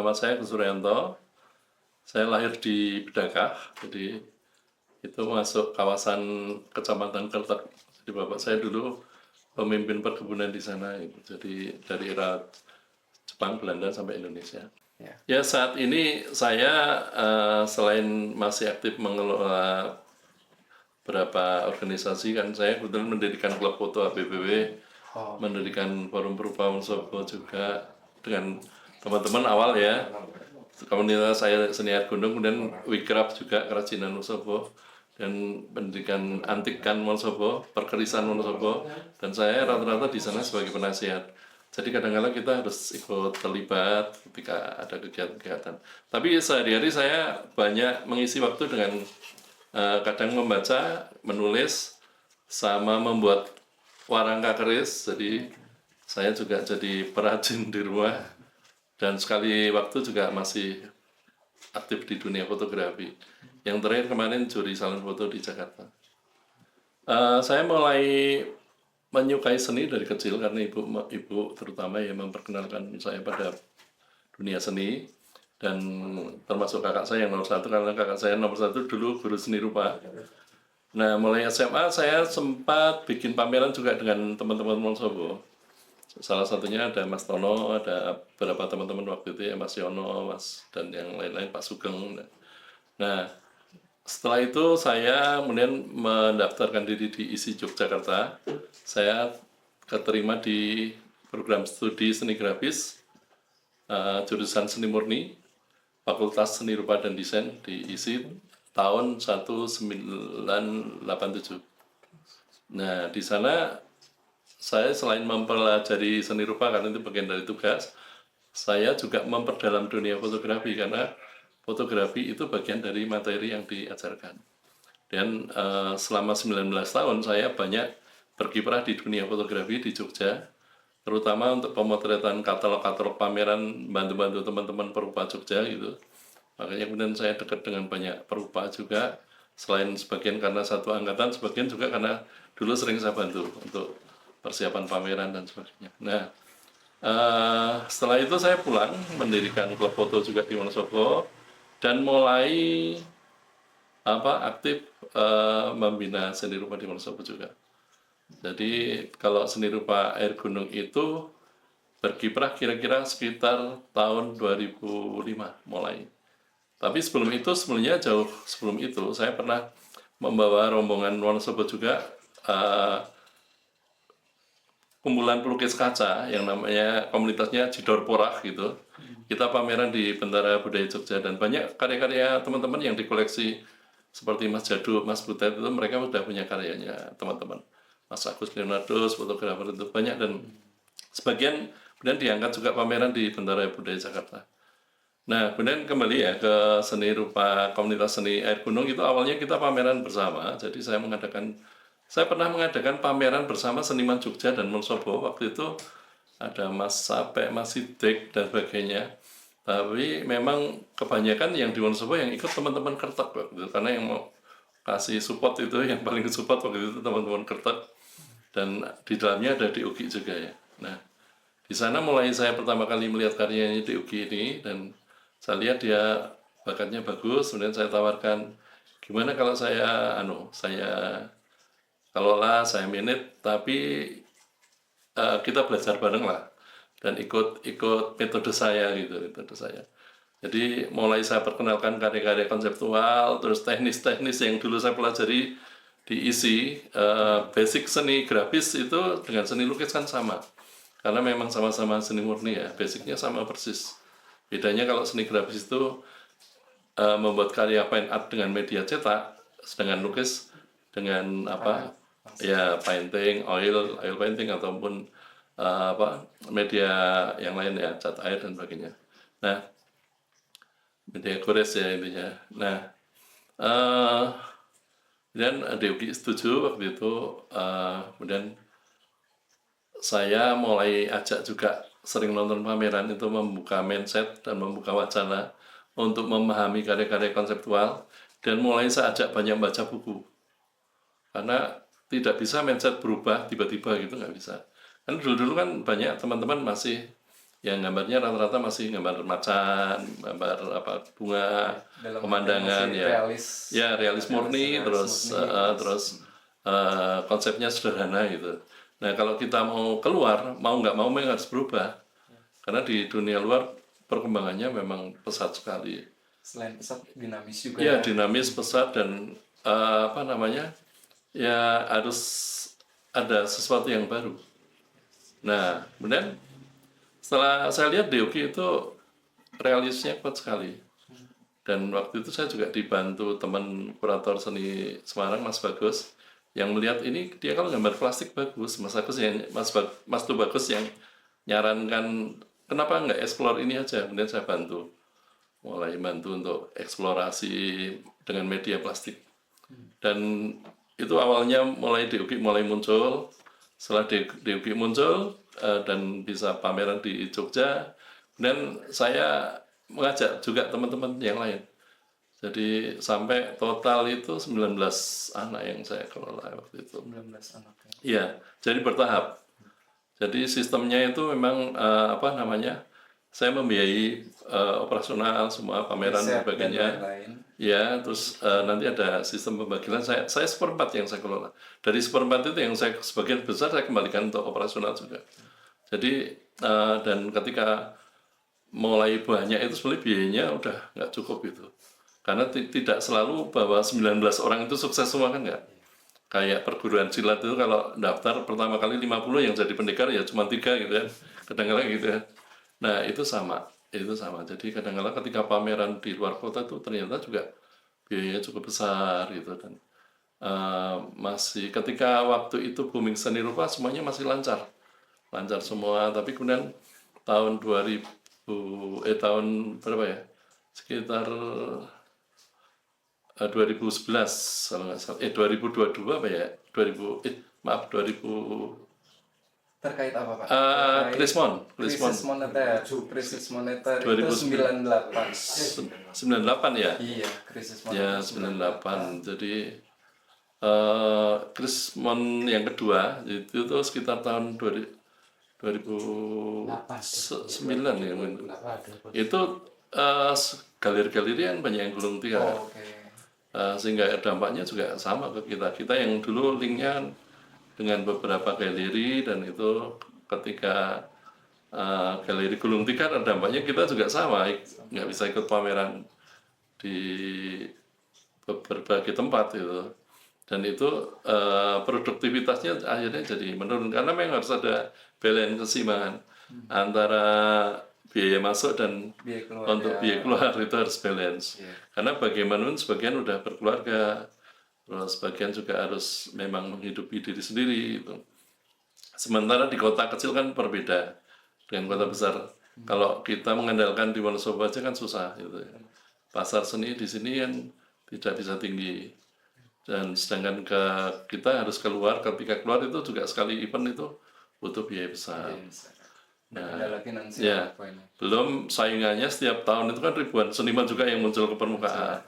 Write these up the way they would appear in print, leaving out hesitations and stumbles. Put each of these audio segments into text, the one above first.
nama saya Gus Suryanto. Saya lahir di Bedakah, jadi itu masuk kawasan Kecamatan Kertek. Jadi bapak saya dulu pemimpin perkebunan di sana, gitu. Jadi dari era Jepang, Belanda sampai Indonesia. Ya, saat ini saya selain masih aktif mengelola beberapa organisasi, kan saya kebetulan mendirikan klub foto ABBW, mendirikan forum Perupa Wonosobo juga dengan teman-teman awal ya. Komunitas saya Seniat Gunung, kemudian Wikraf juga kerajinan Wonosobo, dan pendidikan antikan Wonosobo, perkerisan Wonosobo, dan saya rata-rata di sana sebagai penasihat. Jadi kadang-kadang kita harus ikut terlibat ketika ada kegiatan-kegiatan. Tapi sehari-hari saya banyak mengisi waktu dengan kadang membaca, menulis, sama membuat warangka keris. Jadi saya juga jadi perajin di rumah, dan sekali waktu juga masih aktif di dunia fotografi. Yang terakhir kemarin juri salon foto di Jakarta. Saya mulai menyukai seni dari kecil karena ibu terutama yang memperkenalkan saya pada dunia seni, dan termasuk kakak saya yang nomor satu, karena kakak saya nomor satu dulu guru seni rupa. Nah, mulai SMA saya sempat bikin pameran juga dengan teman-teman Wonosobo. Salah satunya ada Mas Tono, ada beberapa teman-teman waktu itu ya, Mas Yono, Mas, dan yang lain-lain, Pak Sugeng. Nah, setelah itu saya kemudian mendaftarkan diri di ISI Yogyakarta. Saya keterima di program studi seni grafis, jurusan seni murni, Fakultas Seni Rupa dan Desain di ISI tahun 1987. Nah, di sana saya selain mempelajari seni rupa karena itu bagian dari tugas, saya juga memperdalam dunia fotografi karena fotografi itu bagian dari materi yang diajarkan. Dan selama 19 tahun saya banyak berkiprah di dunia fotografi di Jogja, terutama untuk pemotretan katalog-katalog pameran, bantu-bantu teman-teman perupa Jogja gitu. Makanya kemudian saya dekat dengan banyak perupa juga, selain sebagian karena satu angkatan, sebagian juga karena dulu sering saya bantu untuk persiapan pameran dan sebagainya. Nah, setelah itu saya pulang mendirikan klub foto juga di Wonosobo, dan mulai aktif membina seni rupa di Wonosobo juga. Jadi kalau seni rupa air gunung itu berkiprah kira-kira sekitar tahun 2005 mulai. Tapi sebelum itu, sebenarnya jauh sebelum itu, saya pernah membawa rombongan Wonosobo juga kumpulan pelukis kaca yang namanya komunitasnya Jidor Porah gitu. Kita pameran di Bentara Budaya Jogja, dan banyak karya-karya teman-teman yang dikoleksi seperti Mas Jadu, Mas Butet itu mereka sudah punya karyanya teman-teman. Mas Agus Leonardos, fotografer itu banyak, dan sebagian kemudian diangkat juga pameran di Bentara Budaya Jakarta. Nah, kemudian kembali ya ke seni rupa komunitas seni air gunung itu awalnya kita pameran bersama. Jadi saya pernah mengadakan pameran bersama seniman Jogja dan Wonosobo. Waktu itu ada Mas Sape, Mas Sidek, dan sebagainya. Tapi memang kebanyakan yang di Wonosobo yang ikut teman-teman Kertek waktu itu. Karena yang mau kasih support itu, yang paling support waktu itu teman-teman Kertek. Dan di dalamnya ada Uki juga ya. Nah, di sana mulai saya pertama kali melihat karyanya Uki ini, dan saya lihat dia bakatnya bagus. Kemudian saya tawarkan, gimana kalau saya kelola, saya manage, tapi kita belajar bareng lah, dan ikut metode saya gitu, Jadi mulai saya perkenalkan karya-karya konseptual, terus teknis-teknis yang dulu saya pelajari di ISI, basic seni grafis itu dengan seni lukis kan sama, karena memang sama-sama seni murni ya, basicnya sama persis. Bedanya kalau seni grafis itu membuat karya fine art dengan media cetak, sedangkan lukis dengan ya painting, oil painting, ataupun media yang lain ya, cat air dan sebagainya. Nah, media gores ya intinya. Nah, dan Dewi setuju waktu itu. Kemudian saya mulai ajak juga sering nonton pameran, itu membuka mindset dan membuka wacana untuk memahami karya-karya konseptual, dan mulai saya ajak banyak baca buku. Karena tidak bisa mindset berubah tiba-tiba gitu, nggak bisa. Kan dulu-dulu kan banyak teman-teman masih yang gambarnya rata-rata masih gambar macan, gambar apa bunga, Dalam pemandangan masih ya, realis, ya realis murni, terus konsepnya sederhana gitu. Nah kalau kita mau keluar, mau nggak mau memang harus berubah, karena di dunia luar perkembangannya memang pesat sekali. selain pesat dinamis juga Ya ya. dinamis, pesat, dan apa namanya, ya harus ada sesuatu yang baru. Nah kemudian setelah saya lihat Deoki itu realisnya kuat sekali. Dan waktu itu saya juga dibantu teman kurator seni Semarang, Mas Bagus, yang melihat ini dia kalau gambar plastik bagus, Mas Bagus yang Mas tuh Bagus yang nyarankan kenapa nggak explore ini aja. Kemudian saya mulai bantu untuk eksplorasi dengan media plastik. Dan itu awalnya mulai Deoki mulai muncul. Setelah Deoki muncul dan bisa pameran di Jogja, dan saya mengajak juga teman-teman yang lain. Jadi sampai total itu 19 anak yang saya kelola waktu itu. 19 anak ya. Iya, jadi bertahap. Jadi sistemnya itu memang apa namanya? Saya membiayai operasional semua pameran Riset dan sebagainya. lain-lain. Ya, terus nanti ada sistem pembagian. Saya seperempat yang saya kelola. Dari seperempat itu yang saya sebagian besar saya kembalikan untuk operasional juga. Jadi dan ketika mulai banyak itu sebenarnya biayanya udah nggak cukup gitu. Karena tidak selalu bahwa 19 orang itu sukses semua kan nggak. Kayak perguruan silat itu kalau daftar pertama kali 50 yang jadi pendekar ya cuma 3 gitu kan. Kadang-kadang gitu ya. Nah itu sama. Jadi kadang-kadang ketika pameran di luar kota itu ternyata juga biayanya cukup besar gitu. Dan masih ketika waktu itu booming seni rupa semuanya masih lancar semua. Tapi kemudian tahun 2000 tahun berapa ya, sekitar 2011 kalau nggak salah, 2022 apa ya, 2000 Terkait apa Pak? krisis Krisis moneter itu 2009. 98 ya. Iya, krisis moneter. Ya 98. Jadi krisis yang kedua itu tuh sekitar tahun 2009 ya mungkin. Itu galeri-galeri yang banyak yang gulung tikar. Oh, oke. Sehingga dampaknya juga sama ke kita yang dulu linknya dengan beberapa galeri, dan itu ketika galeri gulung tikar dampaknya kita juga sama, nggak bisa ikut pameran di berbagai tempat itu. Dan itu produktivitasnya akhirnya jadi menurun karena memang harus ada balance, keseimbangan antara biaya masuk dan biaya keluar itu harus balance. Karena bagaimanapun sebagian udah berkeluarga, terus sebagian juga harus memang menghidupi diri sendiri itu. Sementara di kota kecil kan berbeda dengan kota besar. Kalau kita mengandalkan di Wonosobo aja kan susah gitu ya. Pasar seni di sini kan tidak bisa tinggi. Dan sedangkan kita harus keluar, ketika keluar itu juga sekali event itu butuh biaya besar. Ya, belum saingannya setiap tahun itu kan ribuan seniman juga yang muncul ke permukaan.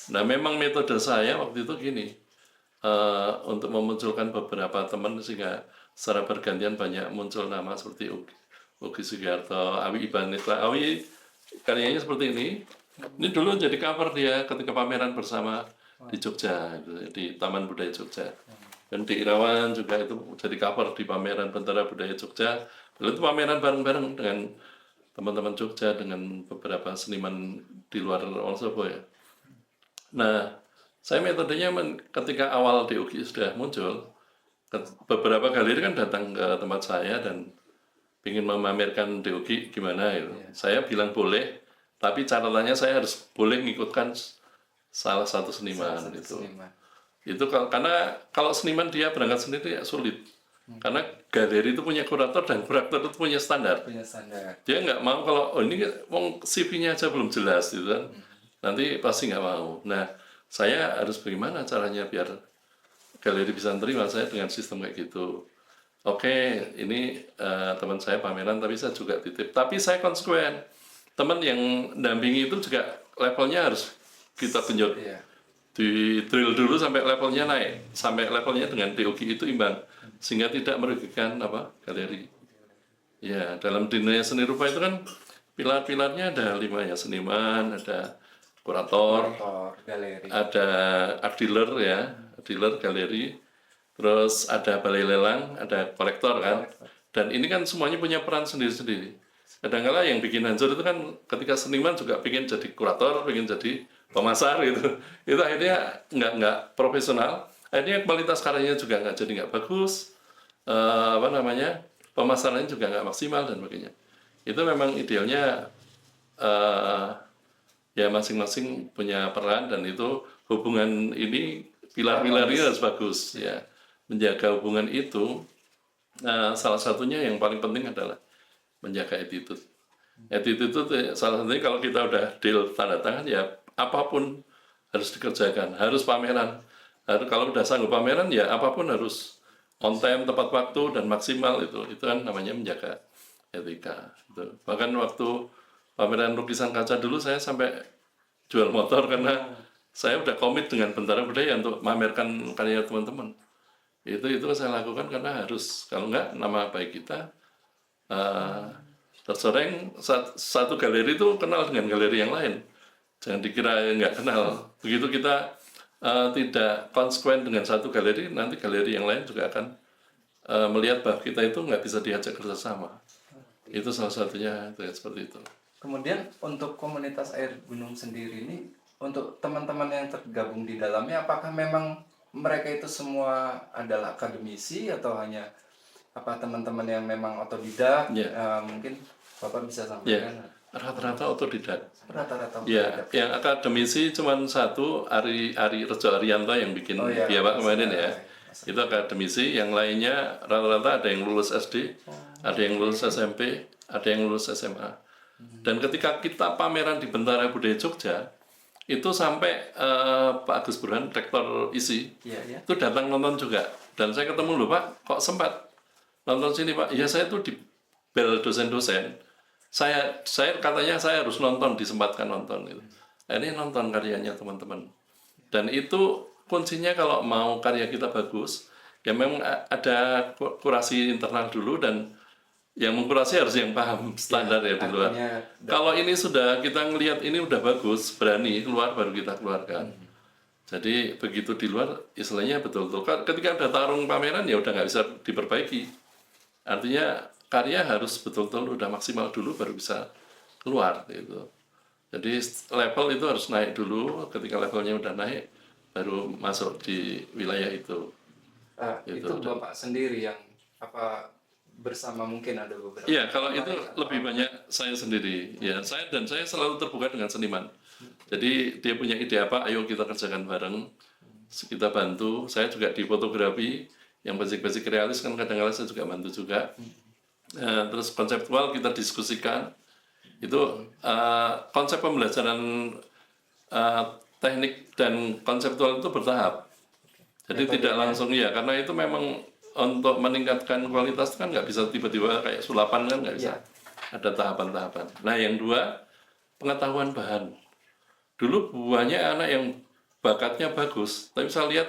Nah memang metode saya waktu itu gini, untuk memunculkan beberapa teman sehingga secara bergantian banyak muncul nama seperti Ugi Sugiarto, Awi Ibanita. Awi karyanya seperti ini. Ini dulu jadi cover dia ketika pameran bersama di Jogja, di Taman Budaya Jogja. Dan di Irawan juga itu jadi cover di pameran Bentara Budaya Jogja. Lalu itu pameran bareng-bareng dengan teman-teman Jogja, dengan beberapa seniman di luar Wonosobo ya. Nah, saya metodenya ketika awal DUGI sudah muncul, beberapa galeri kan datang ke tempat saya dan ingin memamerkan DUGI gimana gitu. Saya bilang boleh, tapi catatannya saya harus boleh ngikutkan salah satu seniman itu. Itu karena kalau seniman dia berangkat sendiri ya sulit. Karena galeri itu punya kurator dan kurator itu punya standar. Dia nggak mau kalau ini CV-nya aja belum jelas gitu kan. Nanti pasti nggak mau. Nah, saya harus bagaimana caranya biar galeri bisa terima saya dengan sistem kayak gitu. Oke, ini teman saya pameran tapi saya juga titip. Tapi saya konsekuen. Teman yang dampingi itu juga levelnya harus kita genjot. Di drill dulu sampai levelnya naik, sampai levelnya dengan DUGI itu imbang, sehingga tidak merugikan galeri. Ya, dalam dunia seni rupa itu kan pilar-pilarnya ada 5 ya, seniman, ada kurator, Motor, galeri. ada art dealer ya, art dealer, galeri, terus ada balai lelang, ada kolektor kan. Dan ini kan semuanya punya peran sendiri-sendiri. Kadang-kala yang bikin hancur itu kan ketika seniman juga pengen jadi kurator, pengen jadi pemasar gitu. Itu akhirnya nggak profesional. Akhirnya kualitas karyanya juga nggak bagus. Apa namanya, pemasarannya juga nggak maksimal dan sebagainya. Itu memang idealnya eh, ya masing-masing punya peran dan itu hubungan ini pilar-pilar ini harus bagus ya. Menjaga hubungan itu salah satunya yang paling penting adalah menjaga attitude. Attitude itu salah satunya kalau kita udah deal tanda tangan ya apapun harus dikerjakan, harus pameran. Kalau udah sanggup pameran ya apapun harus on time, tepat waktu dan maksimal itu. Itu kan namanya menjaga etika. Itu. Bahkan waktu pameran lukisan kaca dulu saya sampai jual motor karena saya udah komit dengan Bentara Budaya untuk memamerkan karya teman-teman. Itu saya lakukan karena harus, kalau enggak nama baik kita tercoreng. Satu galeri itu kenal dengan galeri yang lain, jangan dikira nggak kenal. Begitu kita tidak konsekuen dengan satu galeri, nanti galeri yang lain juga akan melihat bahwa kita itu nggak bisa diajak kerjasama. Itu salah satunya seperti itu. Kemudian untuk komunitas air gunung sendiri ini, untuk teman-teman yang tergabung di dalamnya, apakah memang mereka itu semua adalah akademisi atau hanya teman-teman yang memang otodidak? Mungkin Bapak bisa sampaikan. Rata-rata otodidak. Rata-rata Ya, yang akademisi cuma satu, Ari Rejo Arianto yang bikin biawak kemarin ya. Itu akademisi, yang lainnya rata-rata ada yang lulus SD, ada yang lulus SMP, ada yang lulus SMA. Dan ketika kita pameran di Bentara Budaya Jogja, itu sampai Pak Agus Burhan, rektor ISI, itu datang nonton juga. Dan saya ketemu loh Pak, kok sempat nonton sini Pak? Ya saya tuh di bel dosen-dosen. Saya katanya saya harus nonton, disempatkan nonton gitu. Ini nonton karyanya teman-teman. Dan itu kuncinya kalau mau karya kita bagus, ya memang ada kurasi internal dulu dan yang mengkurasi harus yang paham standar ya di luar. Kalau ini sudah kita ngelihat ini udah bagus, berani keluar baru kita keluarkan. Jadi begitu di luar istilahnya betul-betul. Ketika udah tarung pameran ya udah nggak bisa diperbaiki. Artinya karya harus betul-betul udah maksimal dulu baru bisa keluar gitu. Jadi level itu harus naik dulu. Ketika levelnya udah naik baru masuk di wilayah itu. Itu Bapak sendiri yang bersama mungkin ada beberapa. Iya, kalau itu lebih banyak saya sendiri. Ya, saya selalu terbuka dengan seniman. Jadi dia punya ide apa, ayo kita kerjakan bareng. Kita bantu. Saya juga di fotografi, yang basic-basic realis kan kadang-kadang saya juga bantu juga. Terus konseptual kita diskusikan. Itu konsep pembelajaran teknik dan konseptual itu bertahap. Jadi tidak langsung ya, karena itu memang untuk meningkatkan kualitas kan nggak bisa tiba-tiba kayak sulapan kan nggak bisa. Ada tahapan-tahapan. Nah yang dua, pengetahuan bahan. Dulu banyak anak yang bakatnya bagus, tapi saya lihat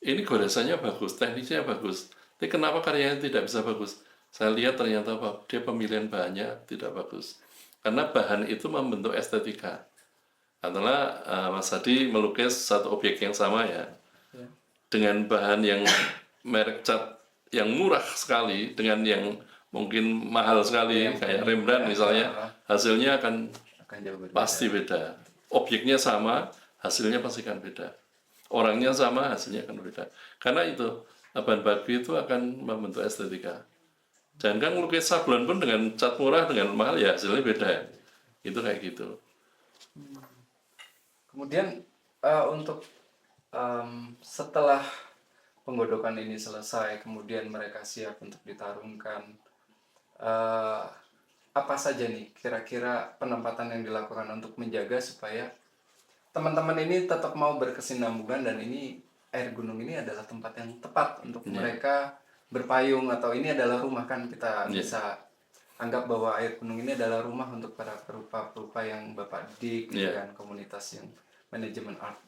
ini goresannya bagus, teknisnya bagus. Tapi kenapa karyanya tidak bisa bagus? Saya lihat ternyata dia pemilihan bahannya tidak bagus. Karena bahan itu membentuk estetika. Adalah Mas Hadi melukis satu objek yang sama ya, dengan bahan yang merek cat yang murah sekali dengan yang mungkin mahal sekali kayak Rembrandt misalnya, hasilnya akan jauh berbeda. pasti beda. Objeknya sama, hasilnya pasti akan beda. Orangnya sama, hasilnya akan beda. Karena itu bahan baku itu akan membentuk estetika. Jangan kan melukis sablon pun dengan cat murah dengan mahal ya hasilnya beda. Itu kayak gitu. Kemudian untuk setelah penggodokan ini selesai, kemudian mereka siap untuk ditarungkan, apa saja nih kira-kira penempatan yang dilakukan untuk menjaga supaya teman-teman ini tetap mau berkesinambungan dan ini air gunung ini adalah tempat yang tepat untuk mereka berpayung, atau ini adalah rumah, kan kita bisa anggap bahwa air gunung ini adalah rumah untuk para perupa-perupa yang Bapak didik dengan komunitas yang manajemen art.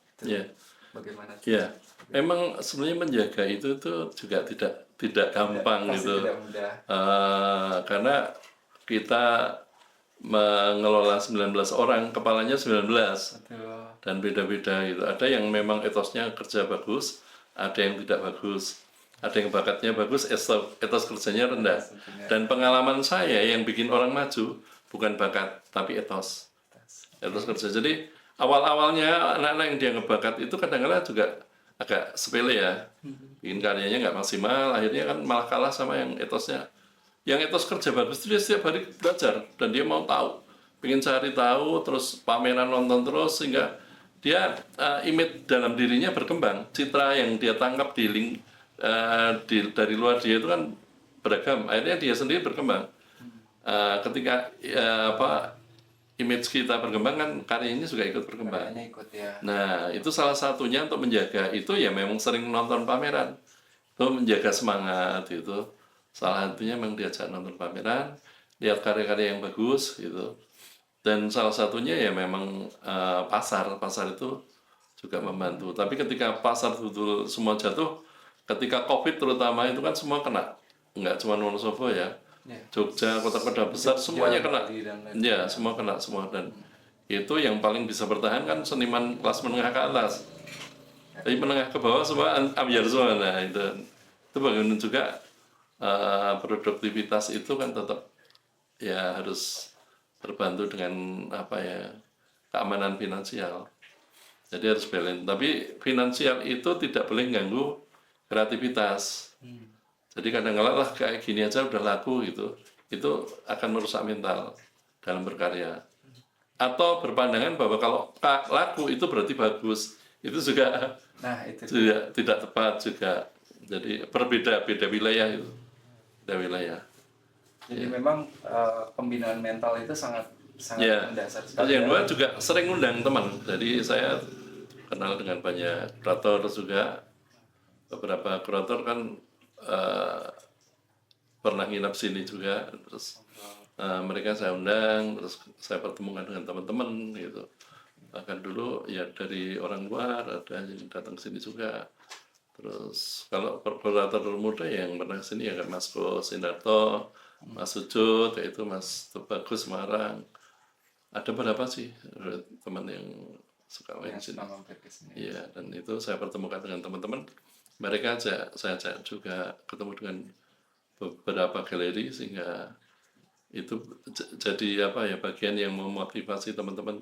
bagaimana? Ya, memang sebenarnya menjaga itu tuh juga tidak gampang Pasti gitu. tidak mudah. Karena kita mengelola 19 orang, kepalanya 19 Betul. dan beda-beda gitu. Ada yang memang etosnya kerja bagus, ada yang tidak bagus. Ada yang bakatnya bagus, etos kerjanya rendah. Tentunya. Dan pengalaman saya yang bikin orang maju bukan bakat, tapi etos. Etos kerja. Jadi awal-awalnya anak-anak yang dianggap bakat itu kadang-kadang juga agak sepele ya. Bikin karyanya nggak maksimal, akhirnya kan malah kalah sama yang etosnya. Yang etos kerja bagus itu dia setiap hari belajar dan dia mau tahu, pengen cari tahu, terus pameran nonton terus sehingga dia image dalam dirinya berkembang, citra yang dia tangkap dari luar dia itu kan beragam, akhirnya dia sendiri berkembang. Ketika image kita berkembang kan karyanya juga ikut berkembang. Kayaknya ikut ya. Nah, itu salah satunya untuk menjaga itu ya memang sering nonton pameran. Itu menjaga semangat itu. Salah satunya memang diajak nonton pameran, lihat karya-karya yang bagus gitu. Dan salah satunya ya memang pasar itu juga membantu. Tapi ketika pasar betul semua jatuh, ketika Covid terutama itu kan semua kena. Enggak cuma Wonosobo ya. Ya. Jogja, kota-kota besar semuanya kena. Bali dan lain-lain. Ya, semua kena semua dan itu yang paling bisa bertahan kan seniman kelas menengah ke atas. Tapi menengah ke bawah semua ambiar semua. Nah, itu bagaimana juga produktivitas itu kan tetap ya harus terbantu dengan keamanan finansial. Jadi harus balance. Tapi finansial itu tidak boleh ganggu kreativitas. Jadi kadang-kadang lah kayak gini aja udah laku gitu, itu akan merusak mental dalam berkarya. Atau berpandangan bahwa kalau laku itu berarti bagus, itu juga tidak tepat juga. Jadi beda wilayah itu, beda wilayah. Jadi memang pembinaan mental itu sangat Ya. mendasar Terus sekali. yang dua juga sering undang teman. Jadi saya kenal dengan banyak kurator juga. Beberapa kurator kan pernah nginap sini juga. Terus mereka saya undang, terus saya pertemukan dengan teman-teman gitu. Bahkan dulu ya dari orang luar ada yang datang sini juga. Terus kalau kurator muda yang pernah sini ya kan Mas Ko Sindarto, Mas Sujud, yaitu Mas Bagus Semarang. Ada berapa sih teman yang suka main sini? Iya, dan itu saya pertemukan dengan teman-teman. Mereka saya ajak juga ketemu dengan beberapa galeri sehingga itu jadi bagian yang memotivasi teman-teman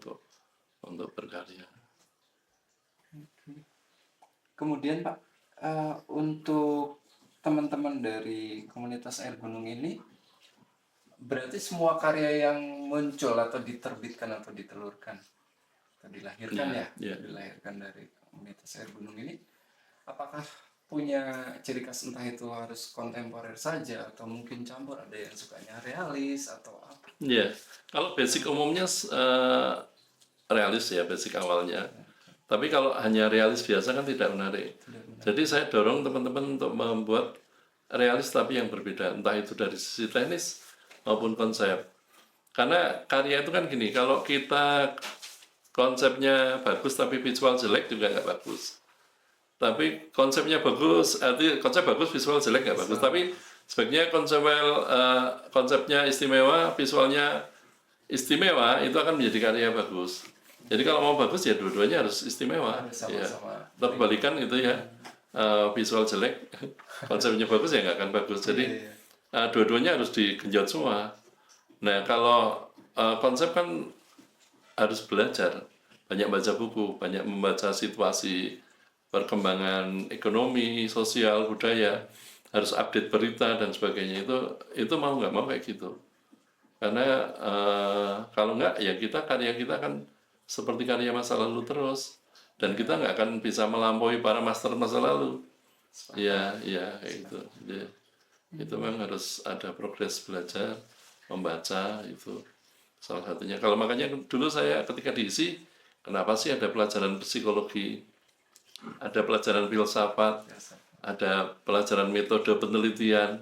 untuk berkarya. Kemudian Pak, untuk teman-teman dari komunitas Air Gunung ini, berarti semua karya yang muncul atau diterbitkan atau ditelurkan atau dilahirkan dilahirkan dari komunitas Air Gunung ini, apakah punya ciri khas entah itu harus kontemporer saja atau mungkin campur, ada yang sukanya realis atau apa? Iya, kalau basic umumnya realis ya basic awalnya. Tapi kalau hanya realis biasa kan tidak menarik. Jadi saya dorong teman-teman untuk membuat realis tapi yang berbeda, entah itu dari sisi teknis maupun konsep. Karena karya itu kan gini, kalau kita konsepnya bagus tapi visual jelek juga nggak bagus. Tapi konsepnya bagus, konsep bagus, visual jelek nggak bagus. Tapi sebaiknya konsepnya istimewa, visualnya istimewa, itu akan menjadi karya bagus. Jadi kalau mau bagus ya dua-duanya harus istimewa. Ya. Terbalikan itu ya, visual jelek, konsepnya bagus ya nggak akan bagus. Jadi dua-duanya harus digenjot semua. Nah kalau konsep kan harus belajar, banyak baca buku, banyak membaca situasi perkembangan ekonomi, sosial, budaya, harus update berita dan sebagainya. Itu mau nggak mau kayak gitu. Karena kalau nggak ya karya kita kan seperti karya masa lalu terus, dan kita nggak akan bisa melampaui para master masa lalu. Ya kayak gitu. Jadi, itu memang harus ada progres belajar, membaca itu salah satunya. Kalau makanya dulu saya ketika diisi, kenapa sih ada pelajaran psikologi, ada pelajaran filsafat, ada pelajaran metode penelitian,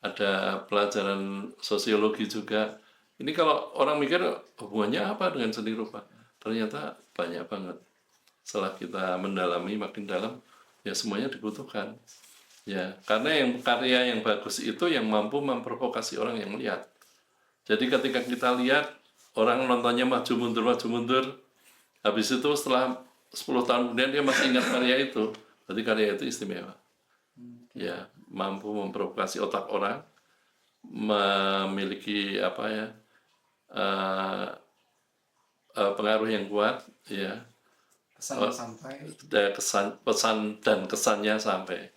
ada pelajaran sosiologi juga. Ini kalau orang mikir hubungannya apa dengan seni rupa? Ternyata banyak banget. setelah kita mendalami makin dalam, ya semuanya dibutuhkan. Ya, karena yang karya yang bagus itu yang mampu memprovokasi orang yang melihat. Jadi ketika kita lihat orang nontonnya maju mundur, habis itu setelah 10 tahun kemudian dia masih ingat karya itu, berarti karya itu istimewa. Ya, mampu memprovokasi otak orang, memiliki apa ya, eh, pengaruh yang kuat, ya, Pesan sampai. pesan dan kesannya sampai.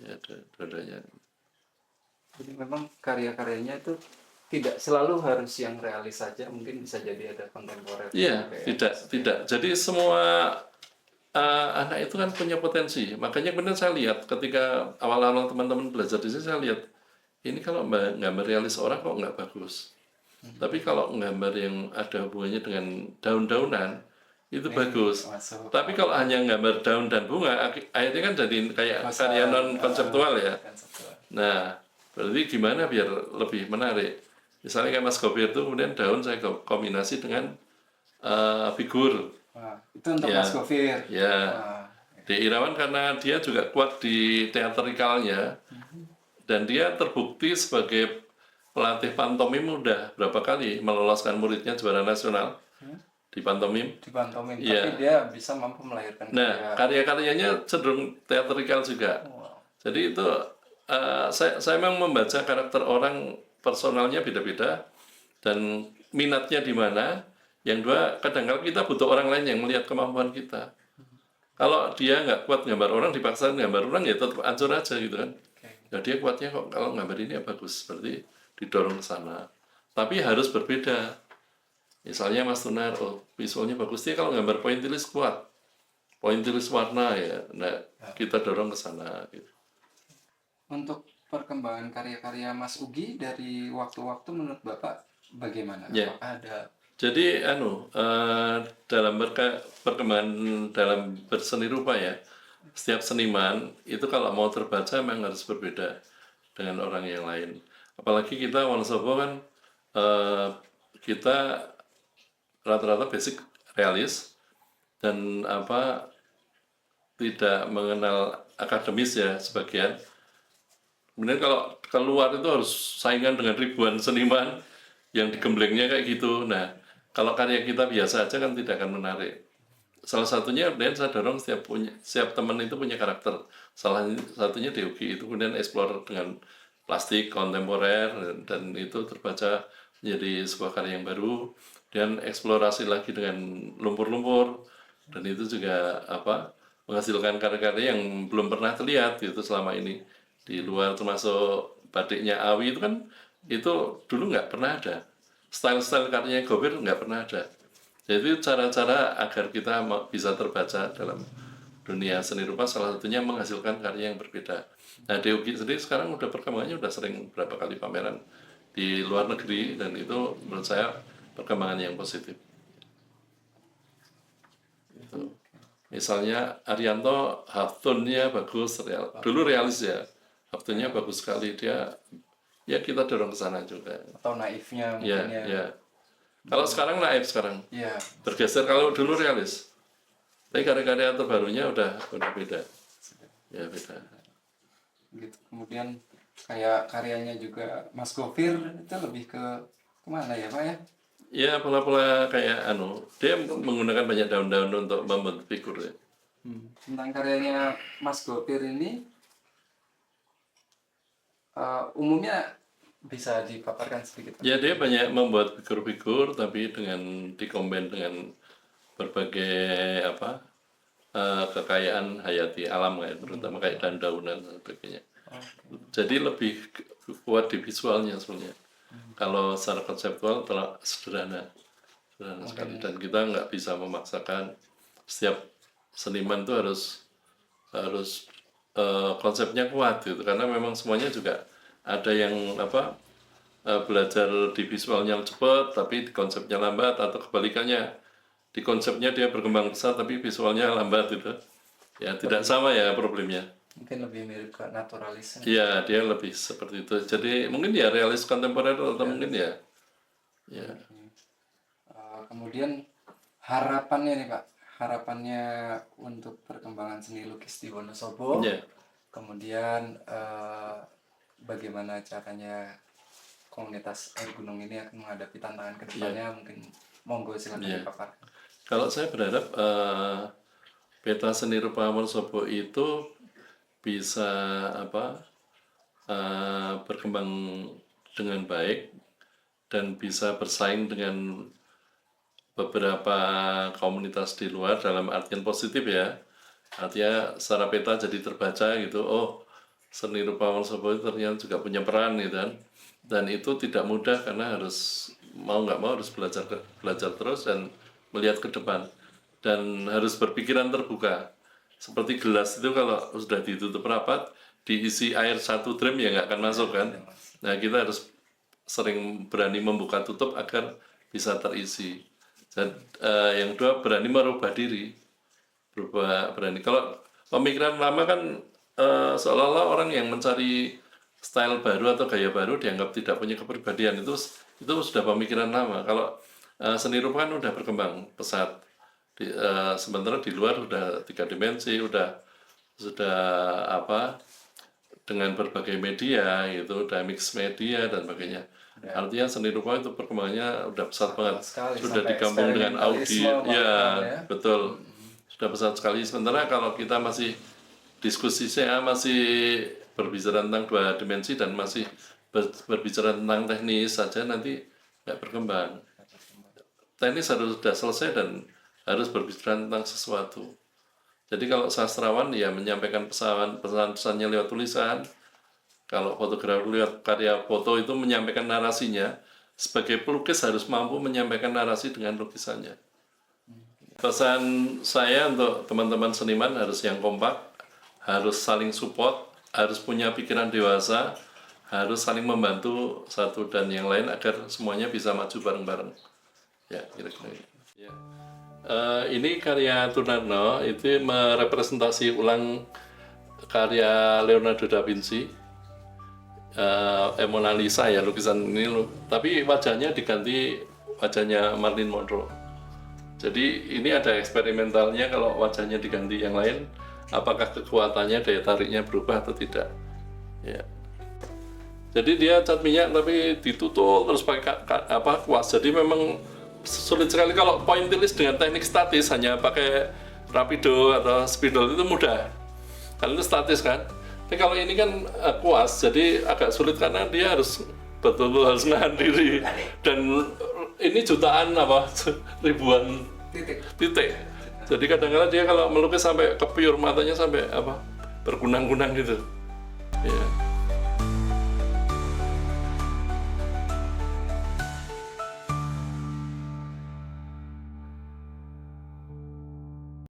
Ya, dua-duanya. Jadi memang karya-karyanya itu tidak selalu harus yang realis saja, mungkin bisa jadi ada kontemporer. Iya, tidak. Jadi semua anak itu kan punya potensi. Makanya benar saya lihat ketika awal-awal teman-teman belajar di sini, saya lihat ini kalau gambar realis orang kok nggak bagus. Tapi kalau gambar yang ada hubungannya dengan daun-daunan itu bagus. Masuk. Tapi kalau hanya gambar daun dan bunga, akhirnya kan jadi kayak karya non konseptual ya. Konseptual. Nah, berarti gimana biar lebih menarik? Misalnya kayak Mas Gofir itu kemudian daun saya kombinasi dengan figur. Wah, itu untuk Ya. Mas Gofir. Ya, Wah, D. Irawan karena dia juga kuat di teatrikalnya dan dia terbukti sebagai pelatih pantomim udah berapa kali meloloskan muridnya juara nasional di pantomim. di pantomim, Iya. tapi dia bisa mampu melahirkan Nah, karya-karyanya cenderung teatrikal juga. Wow. Jadi itu saya memang membaca karakter orang personalnya beda-beda dan minatnya di mana. Yang dua, kadang-kadang kita butuh orang lain yang melihat kemampuan kita. Kalau dia nggak kuat gambar orang, dipaksa gambar orang ya tetap hancur aja gitu kan. Ya dia kuatnya kok kalau gambar ini ya bagus, berarti didorong ke sana. Tapi harus berbeda. Misalnya Mas Tunar, oh visualnya bagus, dia kalau gambar pointillis kuat. Pointillis warna ya, nah kita dorong ke sana gitu. Untuk perkembangan karya-karya Mas Ugi dari waktu-waktu menurut Bapak bagaimana? Ya. Apakah ada Jadi dalam perkembangan dalam berseni rupa ya, setiap seniman itu kalau mau terbaca memang harus berbeda dengan orang yang lain. Apalagi kita Wonosobo kan kita rata-rata basic realis dan tidak mengenal akademis ya sebagian. Kemudian kalau keluar itu harus saingan dengan ribuan seniman yang digemblengnya kayak gitu. Nah, kalau karya kita biasa aja kan tidak akan menarik. Salah satunya dan saya dorong setiap teman itu punya karakter. Salah satunya Deuki itu kemudian explore dengan plastik kontemporer dan itu terbaca menjadi sebuah karya yang baru dan eksplorasi lagi dengan lumpur-lumpur dan itu juga menghasilkan karya-karya yang belum pernah terlihat gitu selama ini di luar, termasuk batiknya Awi itu kan itu dulu nggak pernah ada. Style-style karyanya Gofir nggak pernah ada. Jadi cara-cara agar kita bisa terbaca dalam dunia seni rupa salah satunya menghasilkan karya yang berbeda. Nah, Deuki sendiri sekarang udah perkembangannya udah sering berapa kali pameran di luar negeri dan itu menurut saya perkembangan yang positif. Itu. Misalnya Arianto halftone-nya bagus, dulu realis ya, halftone-nya bagus sekali dia. Ya kita dorong ke sana juga. atau naifnya Ya, mungkin ya. Kalau sekarang naif sekarang. Ya. Bergeser kalau dulu realis. Tapi karya-karya terbarunya udah beda. Ya beda. Gitu. Kemudian kayak karyanya juga Mas Gofir itu lebih ke kemana ya Pak ya? Ya pola-pola kayak dia menggunakan banyak daun-daun untuk membentuk figur ya. Tentang karyanya Mas Gofir ini umumnya bisa dipaparkan sedikit. Ya dia banyak membuat figur-figur tapi dengan dikombin dengan berbagai kekayaan hayati alam kayak terutama kayak daun-daunan dan sebagainya. Jadi lebih kuat di visualnya sebenarnya. Kalau secara konseptual terlalu sederhana sekali dan kita nggak bisa memaksakan setiap seniman itu harus konsepnya kuat gitu karena memang semuanya juga ada yang belajar di visualnya cepat tapi di konsepnya lambat atau kebalikannya di konsepnya dia berkembang besar tapi visualnya lambat gitu ya tidak sama ya problemnya. Mungkin lebih mirip ke naturalisme. Iya dia lebih seperti itu jadi mungkin ya realis kontemporer atau mungkin ya Kemudian harapannya nih Pak, harapannya untuk perkembangan seni lukis di Wonosobo. Ya. Kemudian bagaimana caranya komunitas air gunung ini akan menghadapi tantangan ke depannya, mungkin monggo silakan dipaparkan. Kalau saya berharap peta seni rupa Wonosobo itu bisa berkembang dengan baik dan bisa bersaing dengan beberapa komunitas di luar dalam artian positif ya. Artinya secara peta jadi terbaca gitu, oh seni rupa Wonosobo itu ternyata juga punya peran gitu kan. Dan itu tidak mudah karena harus mau nggak mau harus belajar terus dan melihat ke depan dan harus berpikiran terbuka. Seperti gelas itu kalau sudah ditutup rapat, diisi air 1 dram ya nggak akan masuk kan. Nah kita harus sering berani membuka tutup agar bisa terisi. Dan yang kedua berani merubah diri, berani. Kalau pemikiran lama kan seolah-olah orang yang mencari style baru atau gaya baru dianggap tidak punya kepribadian, itu sudah pemikiran lama. Kalau seni rupa kan udah berkembang pesat, sementara di luar udah 3 dimensi, sudah dengan berbagai media gitu, udah mix media dan sebagainya. Artinya seni rupa itu perkembangannya udah pesat banget, sudah digabung dengan audio, ya betul, sudah pesat sekali. Sementara kalau kita masih diskusi, saya masih berbicara tentang 2 dimensi dan masih berbicara tentang teknis saja, nanti nggak berkembang. Teknis harus sudah selesai dan harus berbicara tentang sesuatu. Jadi kalau sastrawan ya menyampaikan pesan-pesannya lewat tulisan. Kalau fotografer lewat karya foto itu menyampaikan narasinya. Sebagai pelukis harus mampu menyampaikan narasi dengan lukisannya. Pesan saya untuk teman-teman seniman harus yang kompak, harus saling support, harus punya pikiran dewasa, harus saling membantu satu dan yang lain agar semuanya bisa maju bareng-bareng. Ya, kira-kira gitu. Ya. Ini karya Tunarno, itu merepresentasi ulang karya Leonardo da Vinci, Mona Lisa ya, lukisan ini, tapi wajahnya diganti wajahnya Marilyn Monroe. Jadi ini ada eksperimentalnya, kalau wajahnya diganti yang lain, apakah kekuatannya, daya tariknya berubah atau tidak. Ya. Jadi dia cat minyak tapi ditutup terus pakai kuas. Jadi memang sulit sekali kalau pointillis dengan teknik statis, hanya pakai rapido atau spidol itu mudah. Karena itu statis kan. Tapi kalau ini kan kuas, jadi agak sulit karena dia harus betul-betul harus nahan diri. Dan ini jutaan ribuan titik. Jadi kadang-kadang dia kalau melukis sampai kepiur matanya sampai berkunang-kunang gitu. Ya.